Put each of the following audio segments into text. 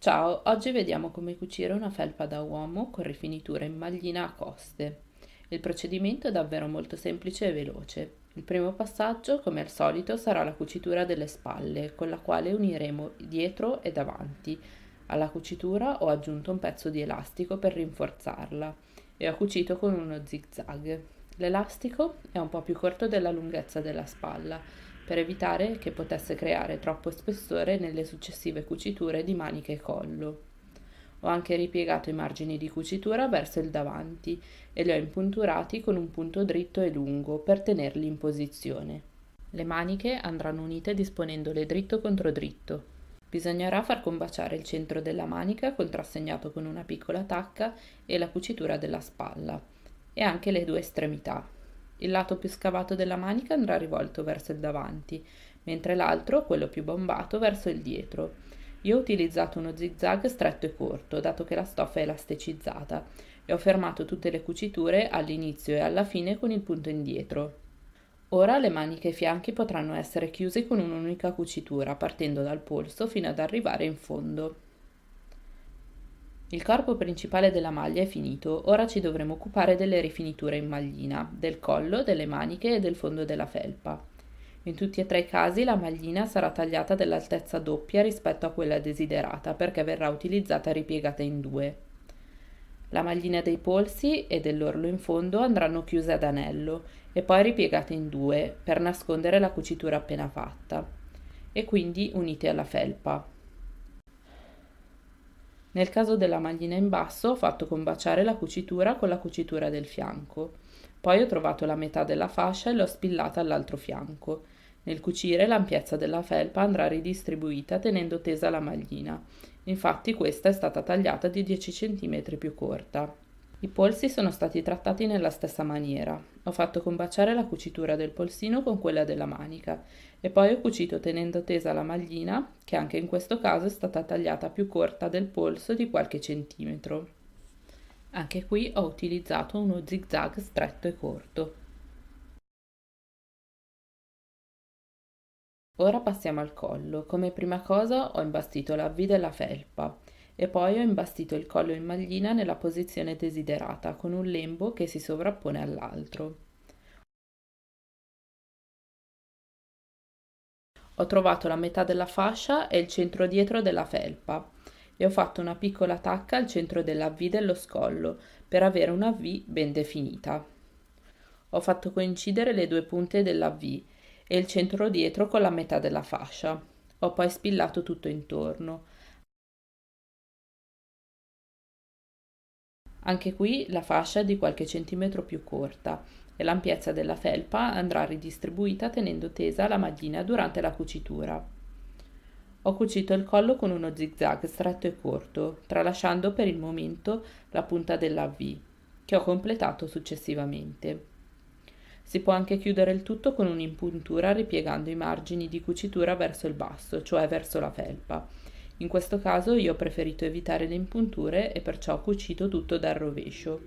Ciao, oggi vediamo come cucire una felpa da uomo con rifinitura in maglina a coste. Il procedimento è davvero molto semplice e veloce. Il primo passaggio, come al solito, sarà la cucitura delle spalle, con la quale uniremo dietro e davanti. Alla cucitura ho aggiunto un pezzo di elastico per rinforzarla e ho cucito con uno zig-zag. L'elastico è un po' più corto della lunghezza della spalla, per evitare che potesse creare troppo spessore nelle successive cuciture di maniche e collo. Ho anche ripiegato i margini di cucitura verso il davanti e li ho impunturati con un punto dritto e lungo per tenerli in posizione. Le maniche andranno unite disponendole dritto contro dritto. Bisognerà far combaciare il centro della manica contrassegnato con una piccola tacca e la cucitura della spalla e anche le due estremità. Il lato più scavato della manica andrà rivolto verso il davanti, mentre l'altro, quello più bombato, verso il dietro. Io ho utilizzato uno zig-zag stretto e corto, dato che la stoffa è elasticizzata, e ho fermato tutte le cuciture all'inizio e alla fine con il punto indietro. Ora le maniche e i fianchi potranno essere chiusi con un'unica cucitura, partendo dal polso fino ad arrivare in fondo. Il corpo principale della maglia è finito, ora ci dovremo occupare delle rifiniture in maglina, del collo, delle maniche e del fondo della felpa. In tutti e tre i casi la maglina sarà tagliata dell'altezza doppia rispetto a quella desiderata perché verrà utilizzata ripiegata in due. La maglina dei polsi e dell'orlo in fondo andranno chiuse ad anello e poi ripiegate in due per nascondere la cucitura appena fatta e quindi unite alla felpa. Nel caso della maglina in basso ho fatto combaciare la cucitura con la cucitura del fianco. Poi ho trovato la metà della fascia e l'ho spillata all'altro fianco. Nel cucire l'ampiezza della felpa andrà ridistribuita tenendo tesa la maglina. Infatti questa è stata tagliata di 10 cm più corta. I polsi sono stati trattati nella stessa maniera. Ho fatto combaciare la cucitura del polsino con quella della manica e poi ho cucito tenendo tesa la maglina, che anche in questo caso è stata tagliata più corta del polso di qualche centimetro. Anche qui ho utilizzato uno zig-zag stretto e corto. Ora passiamo al collo. Come prima cosa ho imbastito la V della felpa e poi ho imbastito il collo in maglina nella posizione desiderata con un lembo che si sovrappone all'altro. Ho trovato la metà della fascia e il centro dietro della felpa e ho fatto una piccola tacca al centro della V dello scollo per avere una V ben definita. Ho fatto coincidere le due punte della V e il centro dietro con la metà della fascia. Ho poi spillato tutto intorno. Anche qui la fascia è di qualche centimetro più corta e l'ampiezza della felpa andrà ridistribuita tenendo tesa la maglina durante la cucitura. Ho cucito il collo con uno zig-zag stretto e corto, tralasciando per il momento la punta della V, che ho completato successivamente. Si può anche chiudere il tutto con un'impuntura ripiegando i margini di cucitura verso il basso, cioè verso la felpa. In questo caso io ho preferito evitare le impunture e perciò ho cucito tutto dal rovescio.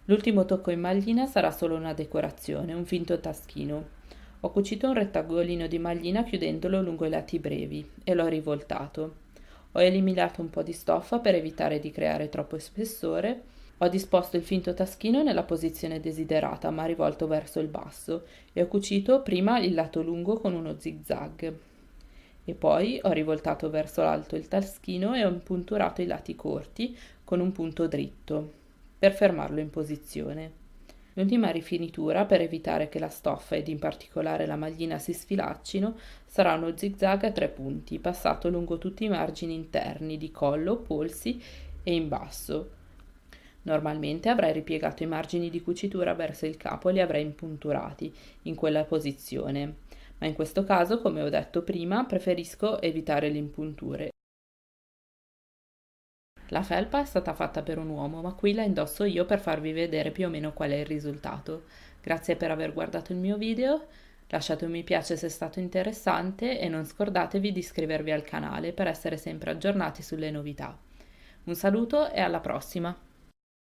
L'ultimo tocco in maglina sarà solo una decorazione, un finto taschino. Ho cucito un rettangolino di maglina chiudendolo lungo i lati brevi e l'ho rivoltato. Ho eliminato un po' di stoffa per evitare di creare troppo spessore. Ho disposto il finto taschino nella posizione desiderata ma rivolto verso il basso e ho cucito prima il lato lungo con uno zig-zag. E poi ho rivoltato verso l'alto il taschino e ho impunturato i lati corti con un punto dritto per fermarlo in posizione. L'ultima rifinitura, per evitare che la stoffa ed in particolare la maglina si sfilaccino, sarà uno zig-zag a tre punti, passato lungo tutti i margini interni di collo, polsi e in basso. Normalmente avrei ripiegato i margini di cucitura verso il capo e li avrei impunturati in quella posizione, ma in questo caso, come ho detto prima, preferisco evitare le impunture. La felpa è stata fatta per un uomo, ma qui la indosso io per farvi vedere più o meno qual è il risultato. Grazie per aver guardato il mio video, lasciate un mi piace se è stato interessante e non scordatevi di iscrivervi al canale per essere sempre aggiornati sulle novità. Un saluto e alla prossima!